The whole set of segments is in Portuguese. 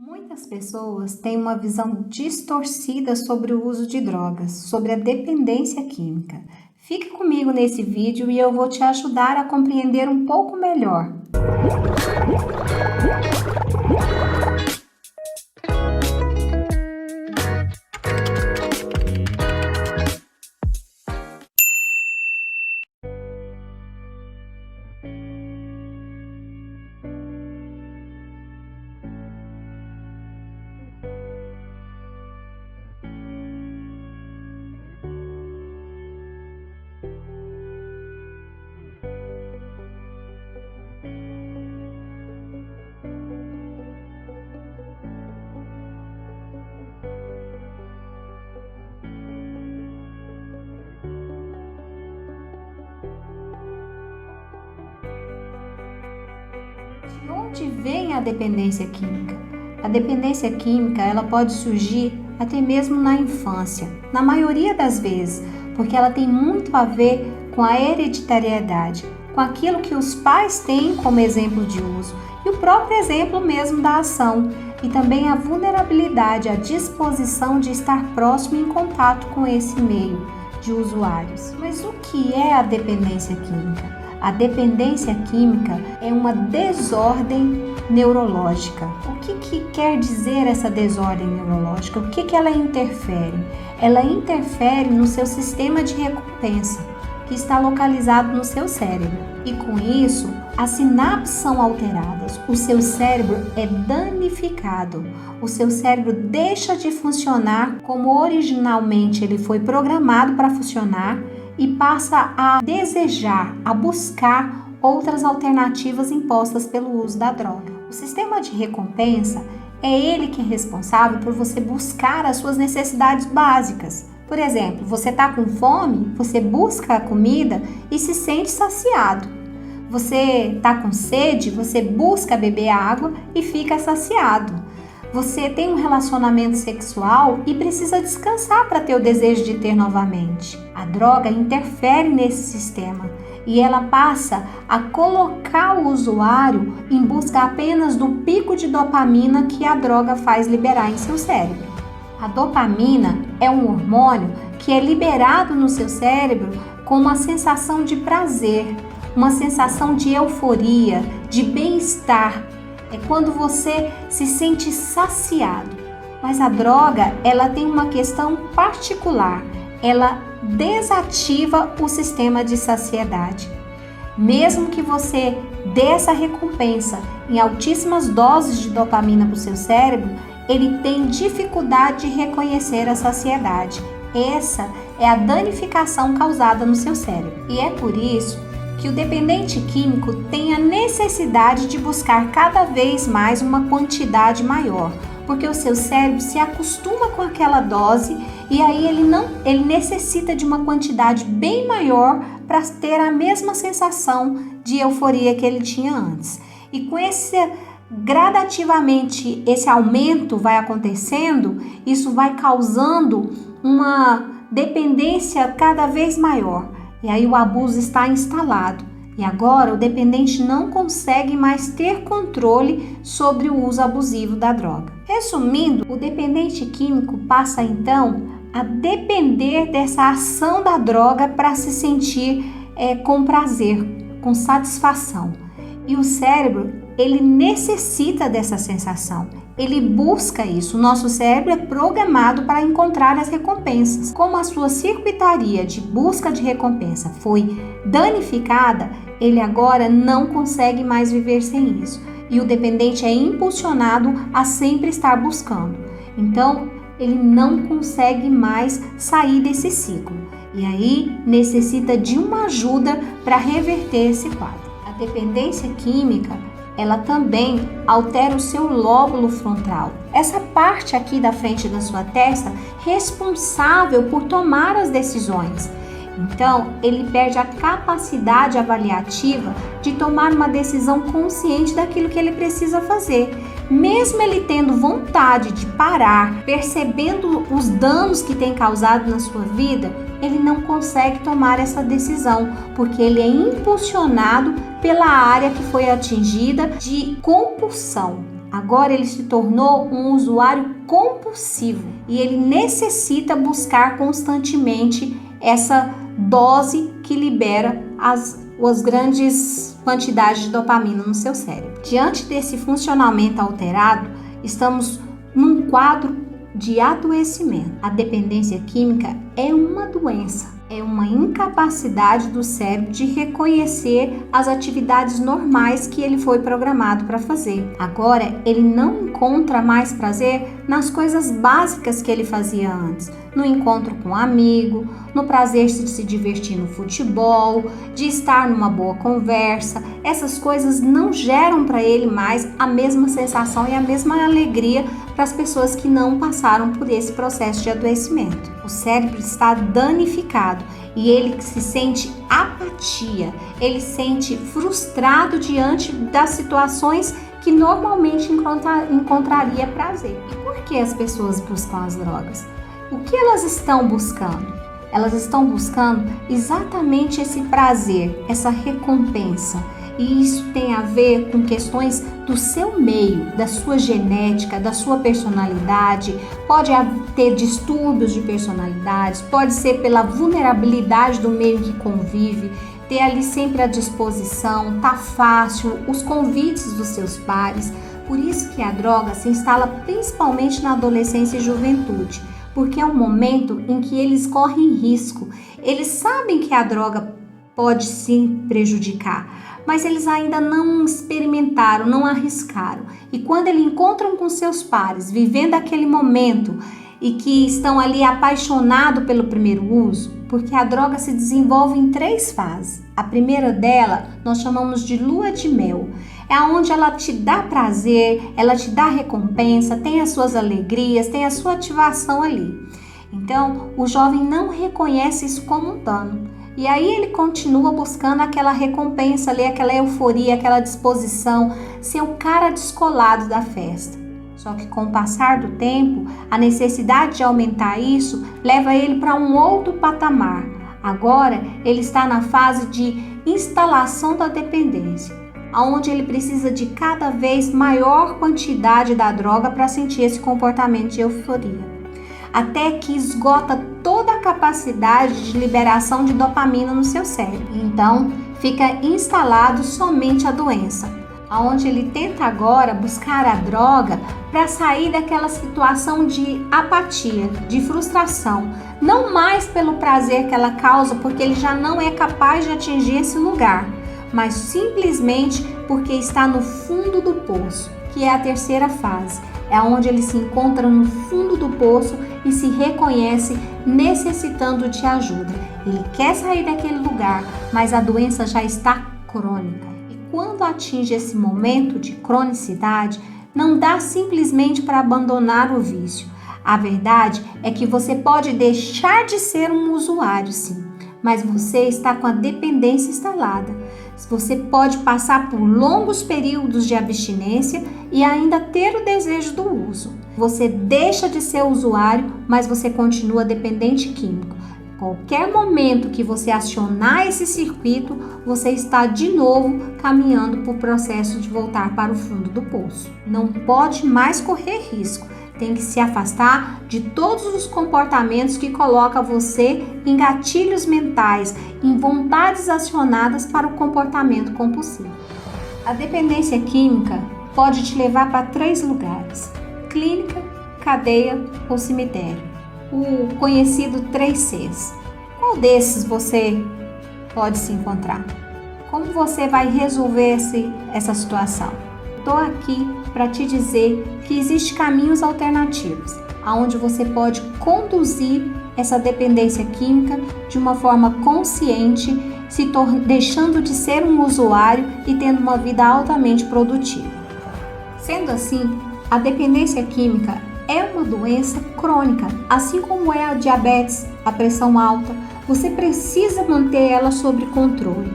Muitas pessoas têm uma visão distorcida sobre o uso de drogas, sobre a dependência química. Fique comigo nesse vídeo e eu vou te ajudar a compreender um pouco melhor. De onde vem a dependência química? A dependência química, ela pode surgir até mesmo na infância, na maioria das vezes, porque ela tem muito a ver com a hereditariedade, com aquilo que os pais têm como exemplo de uso e o próprio exemplo mesmo da ação, e também a vulnerabilidade, a disposição de estar próximo em contato com esse meio de usuários. Mas o que é a dependência química? A dependência química é uma desordem neurológica. O que quer dizer essa desordem neurológica? O que ela interfere? Ela interfere no seu sistema de recompensa, que está localizado no seu cérebro. E com isso, as sinapses são alteradas, o seu cérebro é danificado, o seu cérebro deixa de funcionar como originalmente ele foi programado para funcionar e passa a desejar, a buscar outras alternativas impostas pelo uso da droga. O sistema de recompensa é ele que é responsável por você buscar as suas necessidades básicas. Por exemplo, você está com fome, você busca a comida e se sente saciado. Você está com sede, você busca beber água e fica saciado. Você tem um relacionamento sexual e precisa descansar para ter o desejo de ter novamente. A droga interfere nesse sistema e ela passa a colocar o usuário em busca apenas do pico de dopamina que a droga faz liberar em seu cérebro. A dopamina é um hormônio que é liberado no seu cérebro com uma sensação de prazer, uma sensação de euforia, de bem-estar. É quando você se sente saciado. Mas a droga, ela tem uma questão particular. Ela desativa o sistema de saciedade. Mesmo que você dê essa recompensa em altíssimas doses de dopamina para o seu cérebro, ele tem dificuldade de reconhecer a saciedade. Essa é a danificação causada no seu cérebro. E é por isso que o dependente químico tem a necessidade de buscar cada vez mais uma quantidade maior, porque o seu cérebro se acostuma com aquela dose e aí ele necessita de uma quantidade bem maior para ter a mesma sensação de euforia que ele tinha antes. E com gradativamente esse aumento vai acontecendo, isso vai causando uma dependência cada vez maior. E aí o abuso está instalado. E agora o dependente não consegue mais ter controle sobre o uso abusivo da droga. Resumindo, o dependente químico passa então a depender dessa ação da droga para se sentir com prazer, com satisfação. E o cérebro, ele necessita dessa sensação. Ele busca isso. O nosso cérebro é programado para encontrar as recompensas. Como a sua circuitaria de busca de recompensa foi danificada, ele agora não consegue mais viver sem isso. E o dependente é impulsionado a sempre estar buscando. Então, ele não consegue mais sair desse ciclo. E aí, necessita de uma ajuda para reverter esse quadro. A dependência química, ela também altera o seu lóbulo frontal. Essa parte aqui da frente da sua testa, responsável por tomar as decisões. Então, ele perde a capacidade avaliativa de tomar uma decisão consciente daquilo que ele precisa fazer. Mesmo ele tendo vontade de parar, percebendo os danos que tem causado na sua vida, ele não consegue tomar essa decisão, porque ele é impulsionado pela área que foi atingida de compulsão. Agora ele se tornou um usuário compulsivo e ele necessita buscar constantemente essa dose que libera as grandes quantidades de dopamina no seu cérebro. Diante desse funcionamento alterado, estamos num quadro de adoecimento. A dependência química é uma doença, é uma incapacidade do cérebro de reconhecer as atividades normais que ele foi programado para fazer. Agora, ele não encontra mais prazer nas coisas básicas que ele fazia antes, no encontro com um amigo, no prazer de se divertir no futebol, de estar numa boa conversa. Essas coisas não geram para ele mais a mesma sensação e a mesma alegria para as pessoas que não passaram por esse processo de adoecimento. O cérebro está danificado e ele se sente apatia, ele se sente frustrado diante das situações que normalmente encontraria prazer. E por que as pessoas buscam as drogas? O que elas estão buscando? Elas estão buscando exatamente esse prazer, essa recompensa. E isso tem a ver com questões do seu meio, da sua genética, da sua personalidade. Pode ter distúrbios de personalidade, pode ser pela vulnerabilidade do meio que convive, ter ali sempre à disposição, tá fácil, os convites dos seus pares. Por isso que a droga se instala principalmente na adolescência e juventude, porque é um momento em que eles correm risco. Eles sabem que a droga pode sim prejudicar, mas eles ainda não experimentaram, não arriscaram. E quando eles encontram com seus pares, vivendo aquele momento e que estão ali apaixonados pelo primeiro uso, porque a droga se desenvolve em 3 fases. A primeira dela nós chamamos de lua de mel. É onde ela te dá prazer, ela te dá recompensa, tem as suas alegrias, tem a sua ativação ali. Então, o jovem não reconhece isso como um dano. E aí ele continua buscando aquela recompensa ali, aquela euforia, aquela disposição, ser o cara descolado da festa. Só que com o passar do tempo, a necessidade de aumentar isso leva ele para um outro patamar. Agora ele está na fase de instalação da dependência, onde ele precisa de cada vez maior quantidade da droga para sentir esse comportamento de euforia, até que esgota toda a capacidade de liberação de dopamina no seu cérebro. Então, fica instalado somente a doença, onde ele tenta agora buscar a droga para sair daquela situação de apatia, de frustração, não mais pelo prazer que ela causa, porque ele já não é capaz de atingir esse lugar, mas simplesmente porque está no fundo do poço, que é a terceira fase. É onde ele se encontra no fundo do poço e se reconhece necessitando de ajuda. Ele quer sair daquele lugar, mas a doença já está crônica. E quando atinge esse momento de cronicidade, não dá simplesmente para abandonar o vício. A verdade é que você pode deixar de ser um usuário, sim, mas você está com a dependência instalada. Você pode passar por longos períodos de abstinência e ainda ter o desejo do uso. Você deixa de ser usuário, mas você continua dependente químico. Qualquer momento que você acionar esse circuito, você está de novo caminhando para o processo de voltar para o fundo do poço. Não pode mais correr risco. Tem que se afastar de todos os comportamentos que colocam você em gatilhos mentais, em vontades acionadas para o comportamento compulsivo. A dependência química pode te levar para 3 lugares: clínica, cadeia ou cemitério. O conhecido 3Cs. Qual desses você pode se encontrar? Como você vai resolver essa situação? Estou aqui para te dizer que existem caminhos alternativos, onde você pode conduzir essa dependência química de uma forma consciente, deixando de ser um usuário e tendo uma vida altamente produtiva. Sendo assim, a dependência química é uma doença crônica, assim como é a diabetes, a pressão alta. Você precisa manter ela sob controle,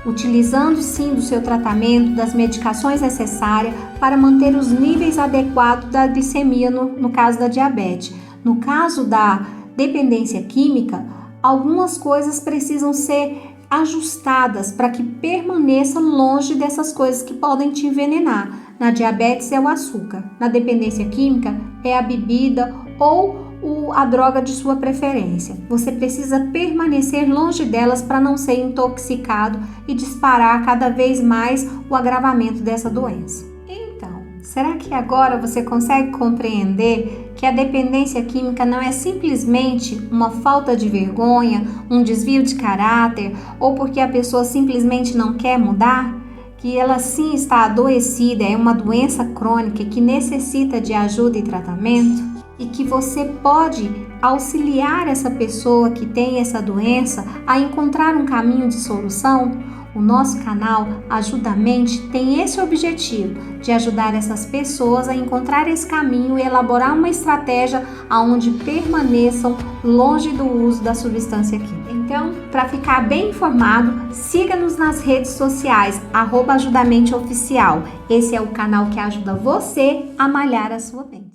utilizando sim do seu tratamento, das medicações necessárias para manter os níveis adequados da glicemia no caso da diabetes. No caso da dependência química, algumas coisas precisam ser ajustadas para que permaneça longe dessas coisas que podem te envenenar. Na diabetes é o açúcar. Na dependência química é a bebida ou a droga de sua preferência. Você precisa permanecer longe delas para não ser intoxicado e disparar cada vez mais o agravamento dessa doença. Então, será que agora você consegue compreender que a dependência química não é simplesmente uma falta de vergonha, um desvio de caráter ou porque a pessoa simplesmente não quer mudar? Que ela sim está adoecida, é uma doença crônica que necessita de ajuda e tratamento? E que você pode auxiliar essa pessoa que tem essa doença a encontrar um caminho de solução? O nosso canal Ajuda a Mente tem esse objetivo de ajudar essas pessoas a encontrar esse caminho e elaborar uma estratégia onde permaneçam longe do uso da substância química. Então, para ficar bem informado, siga-nos nas redes sociais, @Ajuda a Mente Oficial. Esse é o canal que ajuda você a malhar a sua mente.